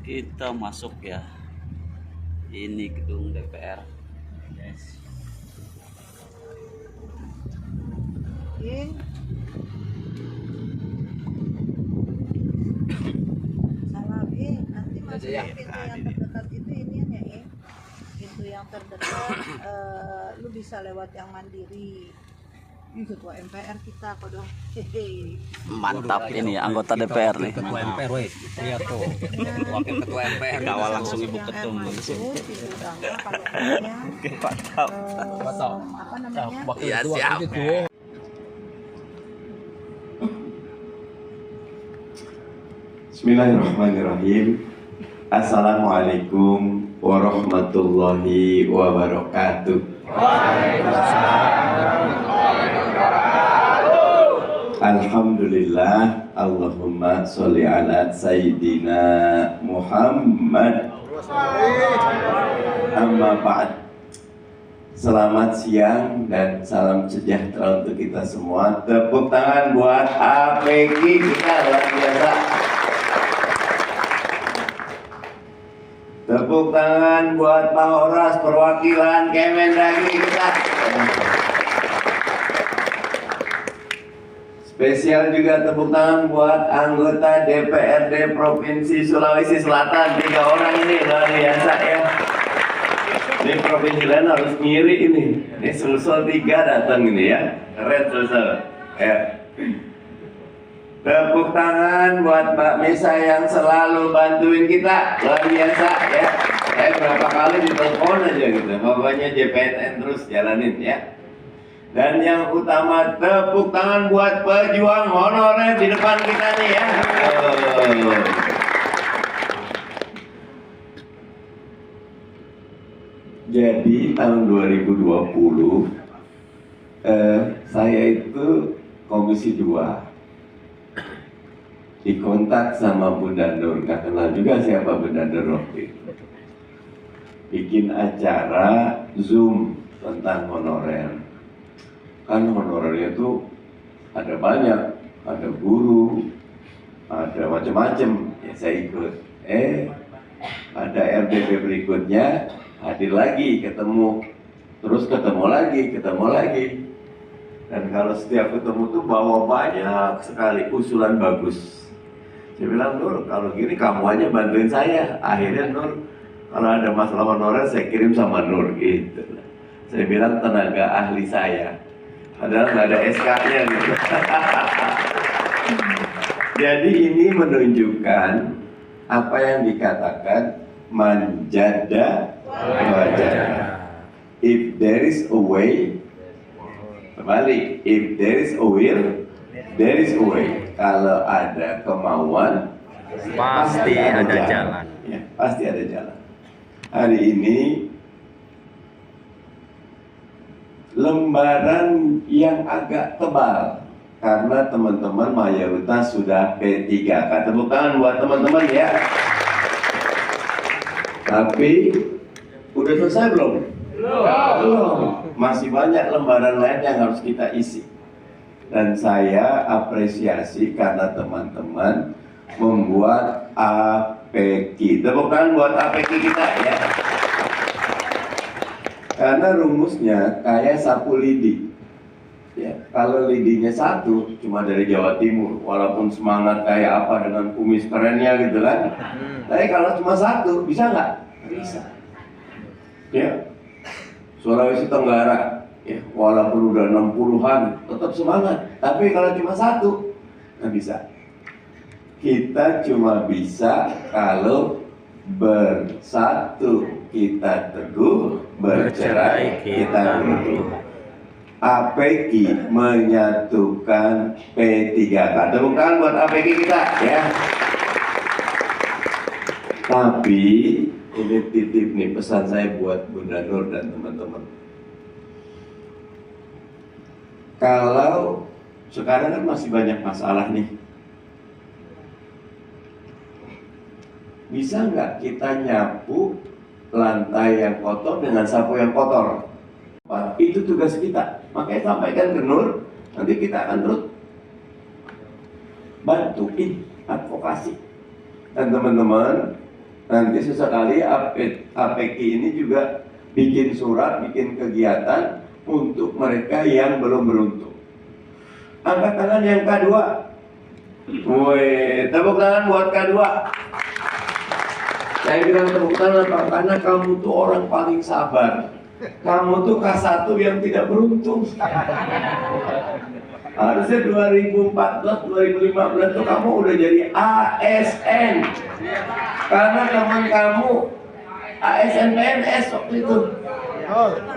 Kita masuk ya. Ini gedung DPR. Yes. Salah, nanti masuk ya, pintu yang terdekat itu ini ya, pintu yang terdekat. Lu bisa lewat yang mandiri. Ini ketua MPR kita kok dong. Mantap ini anggota DPR nih. Ketua MPR weh. Iya tuh. Wakil ketua MPR Kawal langsung ibu ketum. Apa namanya? Iya siap. Bismillahirrahmanirrahim. Assalamualaikum warahmatullahi wabarakatuh. Alhamdulillah, Allahumma sholli ala Sayyidina Muhammad. Amma ba'd. Selamat siang dan salam sejahtera untuk kita semua. Tepuk tangan buat APK kita, luar biasa. Tepuk tangan buat Pak Horas, perwakilan Kemendagri kita. Spesial juga tepuk tangan buat anggota DPRD Provinsi Sulawesi Selatan. 3 orang ini luar biasa ya. Ini provinsi lain harus ngiri ini. Ini Sulsel 3 datang ini ya. Keren Sulsel ya. Tepuk tangan buat Mbak Misa yang selalu bantuin kita. Luar biasa ya. Saya berapa kali ditelepon aja gitu. Pokoknya JPNN terus jalanin ya. Dan yang utama, tepuk tangan buat pejuang honorer di depan kita nih ya. Jadi tahun 2020 saya itu Komisi 2 dikontak sama Bunda Nur, nggak kenal juga siapa Bunda Nur waktu itu. Bikin acara Zoom tentang honorer. Kan honorernya tuh ada banyak, ada guru, ada macam-macam. Ya saya ikut. Ada RDP berikutnya hadir lagi, ketemu, terus ketemu lagi. Dan kalau setiap ketemu tuh bawa banyak sekali usulan bagus. Saya bilang, Nur, kalau gini kamu aja bantuin saya. Akhirnya Nur, kalau ada masalah honorer saya kirim sama Nur gitu. Saya bilang tenaga ahli saya. Padahal nggak ada SK-nya gitu. Jadi ini menunjukkan apa yang dikatakan manjada wajada. If there is a way, kembali. If there is a will, there is a way. Kalau ada kemauan, Pasti ada jalan. Ya, pasti ada jalan. Hari ini lembaran yang agak tebal karena teman-teman mayoritas sudah P3K. Tepuk tangan buat teman-teman ya. Tapi udah selesai belum? Belum. Masih banyak lembaran lain yang harus kita isi. Dan saya apresiasi karena teman-teman membuat APK. Tepuk tangan buat APK kita ya. Karena rumusnya kayak sapu lidi. Ya, kalau lidinya satu cuma dari Jawa Timur, walaupun semangat kayak apa dengan kumis kerennya gitu kan. Tapi kalau cuma satu bisa nggak? Bisa. Ya, Sulawesi Tenggara, ya, walaupun udah 60-an tetap semangat. Tapi kalau cuma satu nggak bisa. Kita cuma bisa kalau bersatu kita teguh, bercerai kita runtuh. APK menyatukan P3K. Tepuk tangan buat APK kita ya. Tapi ini titip nih, pesan saya buat Bunda Nur dan teman-teman. Kalau sekarang kan masih banyak masalah nih. Bisa nggak kita nyapu lantai yang kotor dengan sapu yang kotor? Itu tugas kita. Makanya sampaikan ke Nur, nanti kita akan terus bantuin advokasi. Dan teman-teman, nanti sesekali APK ini juga bikin surat, bikin kegiatan untuk mereka yang belum beruntung. Angkat tangan yang K2. Woi, tepuk tangan buat K2. Saya bilang tepuk tangan Pak, karena kamu tuh orang paling sabar. Kamu tuh K1 yang tidak beruntung. Harusnya 2014, 2015 tuh kamu udah jadi ASN. Karena teman kamu ASN PNS waktu itu.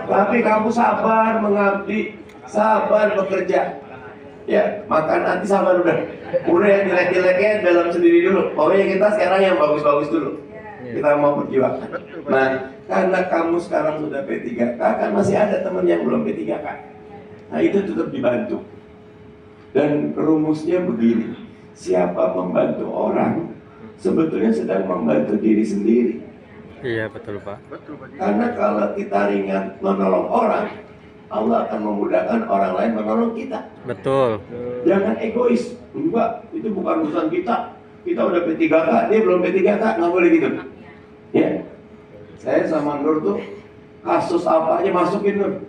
Tapi kamu sabar mengabdi, sabar bekerja. Ya, makan nanti sabar udah. Udah yang jelek-jeleknya dalam sendiri dulu. Pokoknya kita sekarang yang bagus-bagus dulu. Kita mau berjuang. Nah, karena kamu sekarang sudah P3K, kan masih ada teman yang belum P3K. Nah, itu tetap dibantu. Dan rumusnya begini, siapa membantu orang, sebetulnya sedang membantu diri sendiri. Iya betul Pak. Karena kalau kita ringan menolong orang, Allah akan memudahkan orang lain menolong kita. Betul. Jangan egois. Enggak, itu bukan urusan kita. Kita udah P3K, dia belum P3K, nggak boleh gitu. Ya, saya sama Nur tuh kasus apa aja masukin Nur.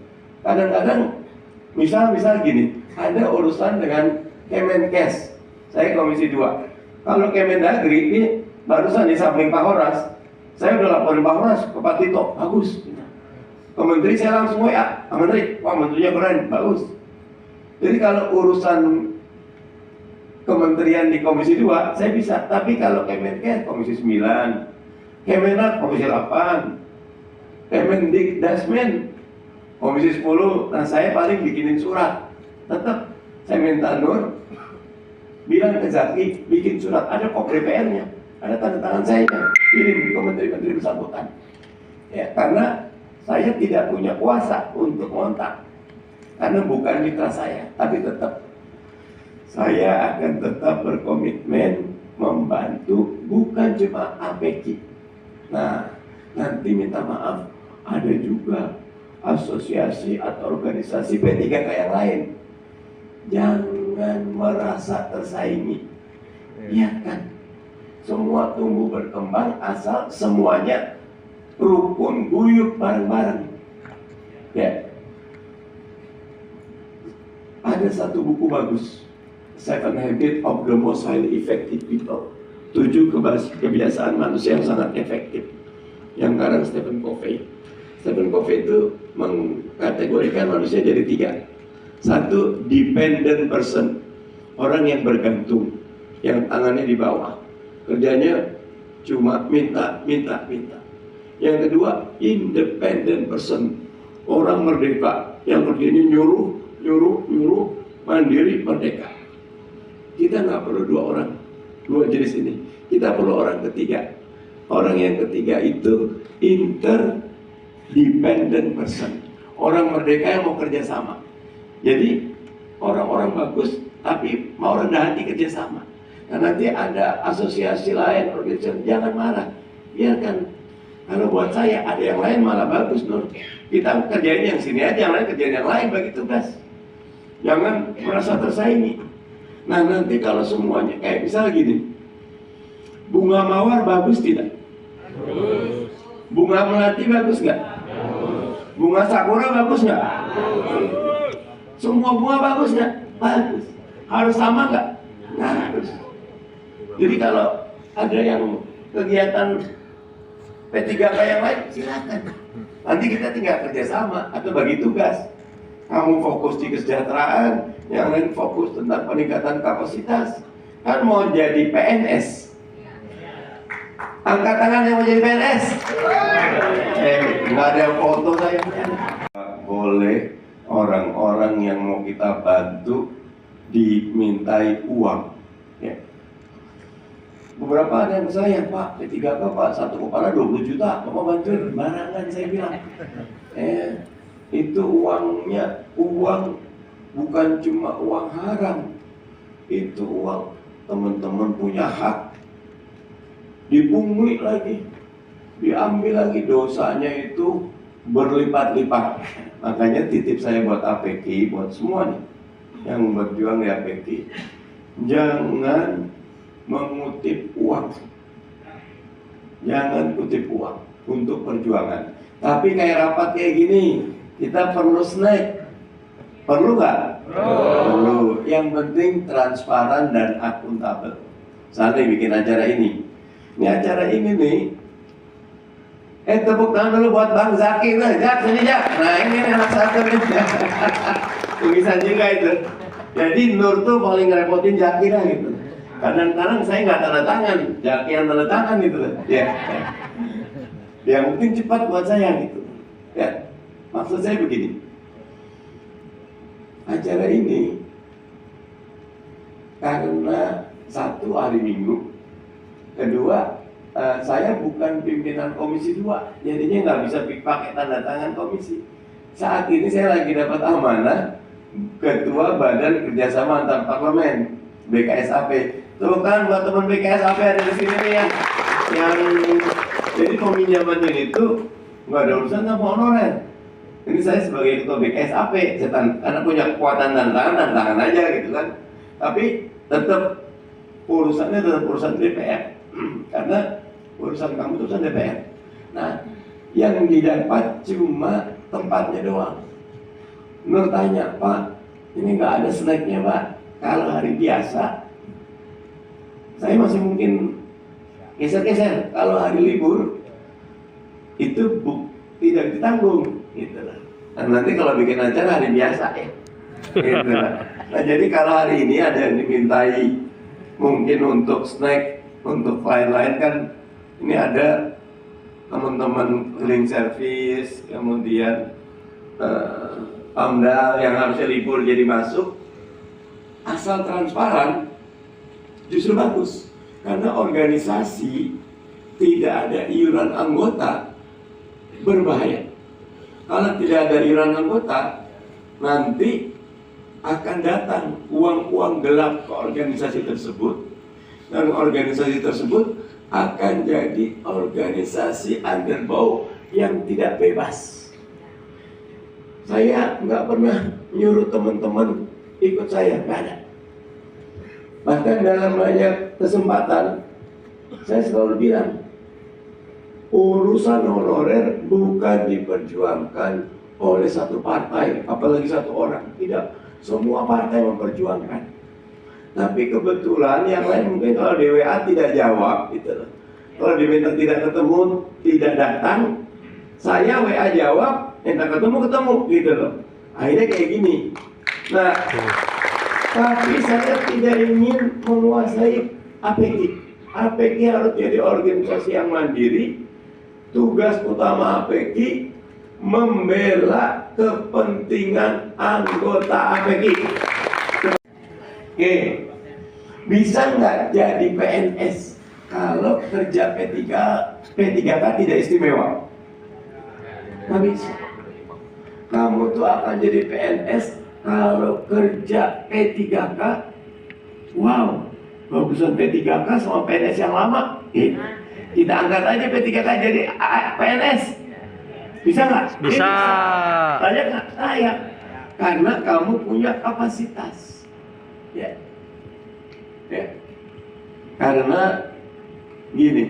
Kadang-kadang misal gini, ada urusan dengan Kemenkes, saya Komisi 2. Kalau Kemendagri ini barusan di samping Pak Horas, saya udah laporin Pak Horas ke Pak Tito, bagus. Ke Menteri saya langsung WA, Pak Menteri, wah menterinya keren, bagus. Jadi kalau urusan kementerian di Komisi 2, saya bisa. Tapi kalau Kemenkes, Komisi 9, Kemenak, Komisi 8, Kemendikdasmen, Komisi 10, nah saya paling bikinin surat. Tetap saya minta Nur bilang ke Zaki bikin surat, ada kop DPR-nya, ada tanda tangan saya, kirim ke menteri-menteri bersangkutan. Ya, karena saya tidak punya kuasa untuk kontak, karena bukan mitra saya, tapi tetap saya akan tetap berkomitmen membantu, bukan cuma APK. Nah, nanti minta maaf, ada juga asosiasi atau organisasi P3K yang lain. Jangan merasa tersaingi. Ya kan? Semua tumbuh berkembang asal semuanya rukun guyup bareng-bareng. Ya. Ada satu buku bagus, 7 Habits of the Most Highly Effective People. 7 kebiasaan manusia yang sangat efektif. Yang karang Stephen Covey. Stephen Covey itu mengkategorikan manusia jadi 3. 1, dependent person, orang yang bergantung, yang tangannya di bawah, kerjanya cuma minta. Yang kedua, independent person, orang merdeka, yang kerjanya nyuruh, mandiri, merdeka. Kita nggak perlu 2 orang, 2 jenis ini. Kita perlu orang ketiga. Orang yang ketiga itu interdependent person, orang merdeka yang mau kerja sama. Jadi orang-orang bagus tapi mau rendah hati kerjasama. Nah, nanti ada asosiasi lain, organisasi, jangan marah, biarkan. Kalau buat saya ada yang lain malah bagus Nur. Kita kerjain yang sini aja, yang lain kerjain yang lain, bagi tugas. Jangan merasa tersaingi. Nah, nanti kalau semuanya kayak misal gini, bunga mawar bagus tidak? Bagus. Bunga melati bagus nggak? Bagus. Bunga sakura bagus nggak? Bagus. Semua bunga bagus nggak? Bagus. Harus sama nggak? Nggak harus. Jadi kalau ada yang kegiatan P3K yang lain, silakan. Nanti kita tinggal kerjasama atau bagi tugas. Kamu fokus di kesejahteraan, yang lain fokus tentang peningkatan kapasitas. Kan mau jadi PNS. Angkat tangan yang mau jadi PNS. Nggak ada foto saya. Boleh orang-orang yang mau kita bantu dimintai uang. Ya. Beberapa ada yang saya, Pak, P3K Pak, 1 kepala 20 juta, Bapak bantuin, barangan saya bilang. Itu uangnya, uang bukan cuma uang haram. Itu uang teman-teman punya hak. Dipungli lagi, diambil lagi, dosanya itu berlipat-lipat. Makanya titip saya buat APK, buat semua nih yang berjuang di APK. jangan mengutip uang. Jangan kutip uang untuk perjuangan. Tapi kayak rapat kayak gini, kita perlu snack. Perlu nggak? Perlu. Yang penting transparan dan akuntabel. Saya bikin acara ini. Ini acara ini nih. Tepuk tangan dulu buat Bang Zaki. Jak, sini Jak. Nah ini anak satu nih. Tulisan juga itu. Jadi Nur tuh paling ngerepotin Zaki lah gitu. Kadang-kadang saya nggak tanda tangan, Zaki yang tanda tangan gitu. Ya. Yang penting cepat buat saya gitu. Ya. Maksud saya begini. Acara ini karena satu hari Minggu, kedua saya bukan pimpinan komisi 2, jadinya nggak bisa pakai tanda tangan komisi. Saat ini saya lagi dapat amanah Ketua Badan Kerjasama Antar Parlemen BKSAP. Tuh kan buat teman BKSAP ada di sini nih yang jadi peminjamannya itu nggak ada urusan sama honorer. Ini saya sebagai ketua BKSAP, karena punya kekuatan dan tangan aja gitu kan. Tapi tetap urusannya tetap urusan DPR, karena urusan kamu itu urusan DPR. Nah, yang didapat cuma tempatnya doang. Nur tanya, Pak, ini nggak ada snacknya Pak. Kalau hari biasa, saya masih mungkin geser-geser. Kalau hari libur, itu tidak ditanggung, gitu lah. Dan nanti kalau bikin acara hari biasa ya, gitu lah. Nah jadi kalau hari ini ada yang dimintai mungkin untuk snack, untuk lain-lain kan, ini ada teman-teman cleaning service, kemudian Pamdal yang harusnya libur jadi masuk. Asal transparan justru bagus, karena organisasi tidak ada iuran anggota berbahaya. Kalau tidak ada iuran anggota, nanti akan datang uang-uang gelap ke organisasi tersebut, dan organisasi tersebut akan jadi organisasi underbau yang tidak bebas. Saya nggak pernah nyuruh teman-teman ikut saya, nggak ada. Bahkan dalam banyak kesempatan saya selalu bilang, urusan honorer bukan diperjuangkan oleh satu partai, apalagi satu orang. Tidak, semua partai memperjuangkan. Tapi kebetulan yang lain mungkin kalau DWA tidak jawab, gitu loh. Kalau diminta tidak ketemu, tidak datang, saya WA jawab, minta ketemu, gitu loh. Akhirnya kayak gini. Nah, tapi saya tidak ingin menguasai APG. APG harus jadi organisasi yang mandiri. Tugas utama APG membela kepentingan anggota APG. Oke, bisa nggak jadi PNS kalau kerja P3K tidak istimewa? Nggak bisa. Kamu tuh akan jadi PNS kalau kerja P3K. Wow, bagusan P3K sama PNS yang lama. Kita angkat aja P3K jadi PNS. Bisa nggak? Bisa. Banyak nggak? Saya. Karena kamu punya kapasitas. Ya. Karena gini.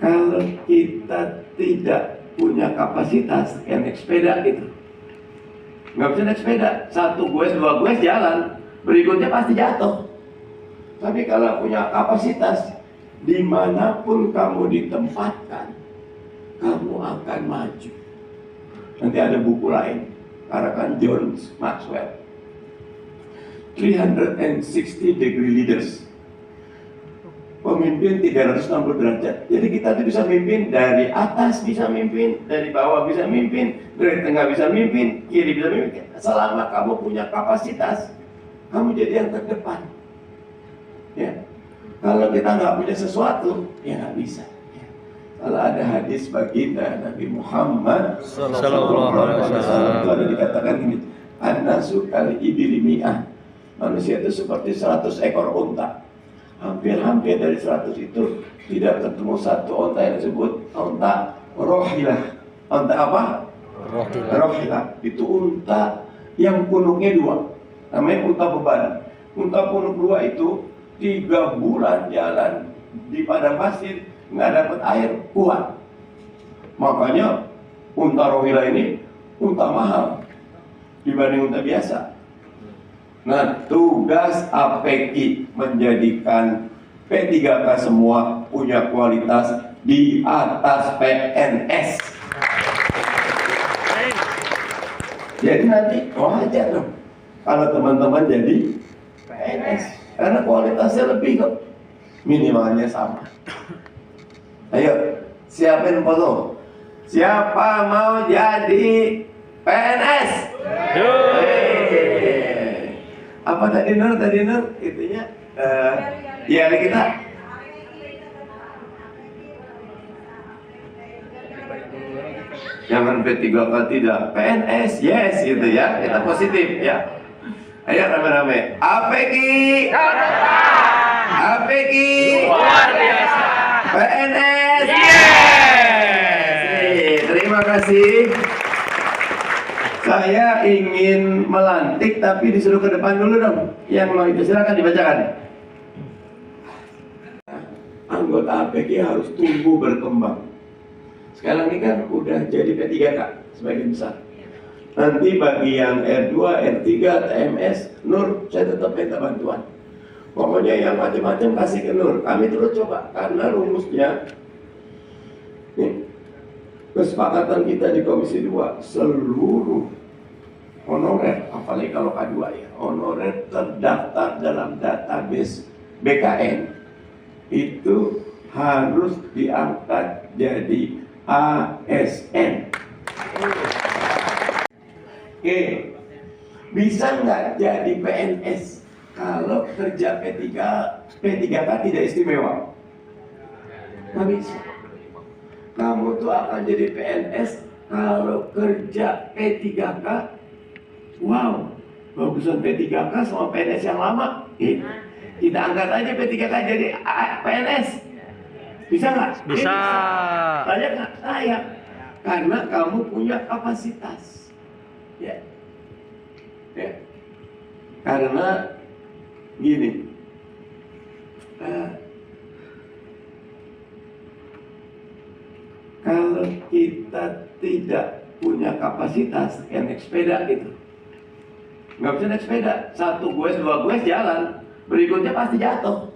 Kalau kita tidak punya kapasitas yang naik sepeda gitu, nggak bisa naik sepeda. 1 goes 2 goes jalan, berikutnya pasti jatuh. Tapi kalau punya kapasitas, dimanapun kamu ditempatkan, kamu akan maju. Nanti ada buku lain, karyakan John Maxwell, 360 degree leaders. Pemimpin 360 derajat. Jadi kita tuh bisa mimpin dari atas, bisa mimpin dari bawah, bisa mimpin dari tengah, bisa mimpin kiri, bisa mimpin. Selama kamu punya kapasitas, kamu jadi yang terdepan. Ya. Kalau kita nggak punya sesuatu, ya nggak bisa. Ya. Kalau ada hadis baginda Nabi Muhammad Sallallahu Alaihi Wasallam itu ada dikatakan ini, an-nasu kal ibili mi'ah. Manusia itu seperti 100 ekor unta. Hampir-hampir dari 100 itu tidak ketemu satu unta yang disebut unta rohilah. Unta apa? Rohila itu unta yang punuknya dua, namanya unta beban. Unta punuk dua itu 3 bulan jalan di padang pasir, nggak dapat air, kuat. Makanya unta rohila ini unta mahal dibanding unta biasa. Nah, tugas APEKI menjadikan P3K semua punya kualitas di atas PNS. Jadi nanti wajar dong kalau teman-teman jadi PNS, karena kualitasnya lebih kok, minimalnya sama. Ayo, siapin foto. Siapa mau jadi PNS? Apa tadi Nur? Itunya ya kita. Jangan P3K tidak, PNS yes gitu ya, kita positif ya. Ayo rame-rame. APEKI, APEKI luar biasa, PNS yes. Terima kasih. Saya ingin melantik tapi disuruh ke depan dulu dong. Yang mau itu silakan dibacakan. Anggota APEKI harus tumbuh berkembang. Sekarang ini kan udah jadi P3K sebagian besar. Nanti bagi yang R2, R3, TMS, Nur, saya tetap minta bantuan. Pokoknya yang macam-macam kasih ke Nur. Kami terus coba, karena rumusnya nih, kesepakatan kita di Komisi 2, seluruh honorer, apalagi kalau K2 ya, honorer terdaftar dalam database BKN itu harus diangkat jadi ASN. Oke, bisa nggak jadi PNS kalau kerja P3K tidak istimewa? Nggak bisa. Kamu tuh akan jadi PNS kalau kerja P3K. Wow, bagusan P3K sama PNS yang lama. Kita angkat aja P3K jadi PNS. Bisa nggak? Bisa. Layak nggak? Layak. Karena kamu punya kapasitas. Ya. Karena gini. Kalau kita tidak punya kapasitas, yang naik sepeda gitu. Nggak bisa naik sepeda. 1 goes, 2 goes jalan. Berikutnya pasti jatuh.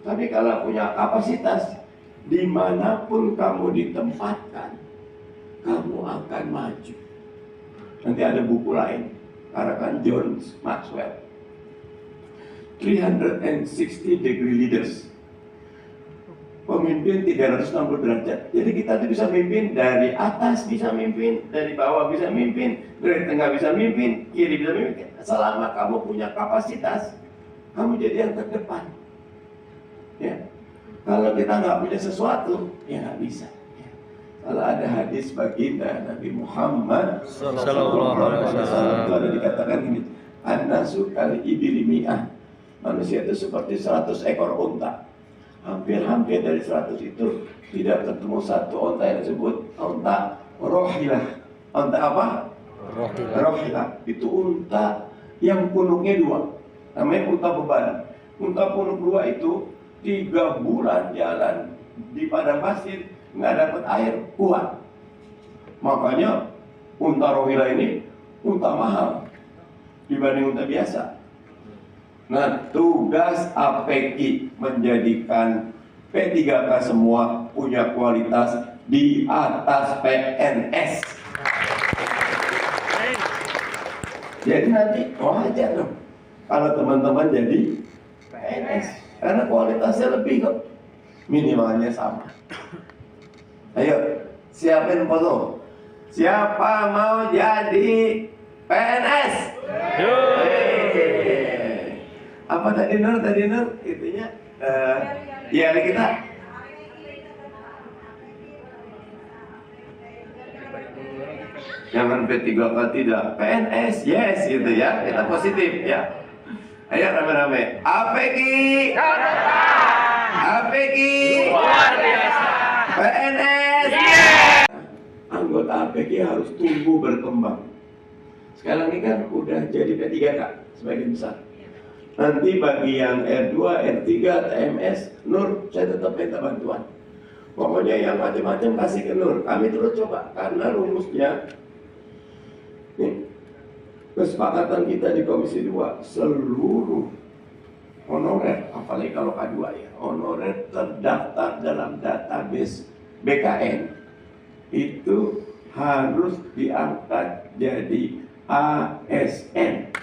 Tapi kalau punya kapasitas, dimanapun kamu ditempatkan, kamu akan maju. Nanti ada buku lain, karangan John Maxwell, 360 degree leaders, pemimpin 360 derajat. Jadi kita tuh bisa mimpin dari atas, bisa mimpin dari bawah, bisa mimpin dari tengah, bisa mimpin kiri, bisa mimpin. Selama kamu punya kapasitas, kamu jadi yang terdepan. Ya, kalau kita nggak punya sesuatu, ya nggak bisa. Ya. Kalau ada hadis baginda Nabi Muhammad Sallallahu Alaihi Wasallam itu ada dikatakan ini, an-nasu kal ibili mi'ah. Manusia itu seperti 100 ekor unta. Hampir-hampir dari 100 itu tidak ketemu satu unta yang disebut unta rohilah. Unta apa? Rohilah. Itu unta yang punuknya dua, namanya unta beban. Unta punuk dua itu 3 bulan jalan di padang pasir, nggak dapat air, kuat. Makanya unta rohila ini unta mahal dibanding unta biasa. Nah, tugas APEKI menjadikan P3K semua punya kualitas di atas PNS. Jadi nanti wajar dong kalau teman-teman jadi PNS, karena kualitasnya lebih kok, minimalnya sama. Ayo, siapin foto. Siapa mau jadi PNS? Apa tadi Nur? Itunya ya kita. Jangan P3K tidak, PNS yes gitu ya, kita positif ya. Ayo rame-rame. APEKI, APEKI luar biasa, PNS yes. Anggota anggota APG harus tumbuh berkembang. Sekarang ini kan udah jadi P3K sebagian besar. Nanti bagi yang R2, R3, TMS, Nur, saya tetap minta bantuan. Pokoknya yang macam-macam kasih ke Nur. Kami terus coba, karena rumusnya nih, kesepakatan kita di Komisi 2, seluruh honorer, apalagi kalau K2 ya, honorer terdaftar dalam database BKN itu harus diangkat jadi ASN.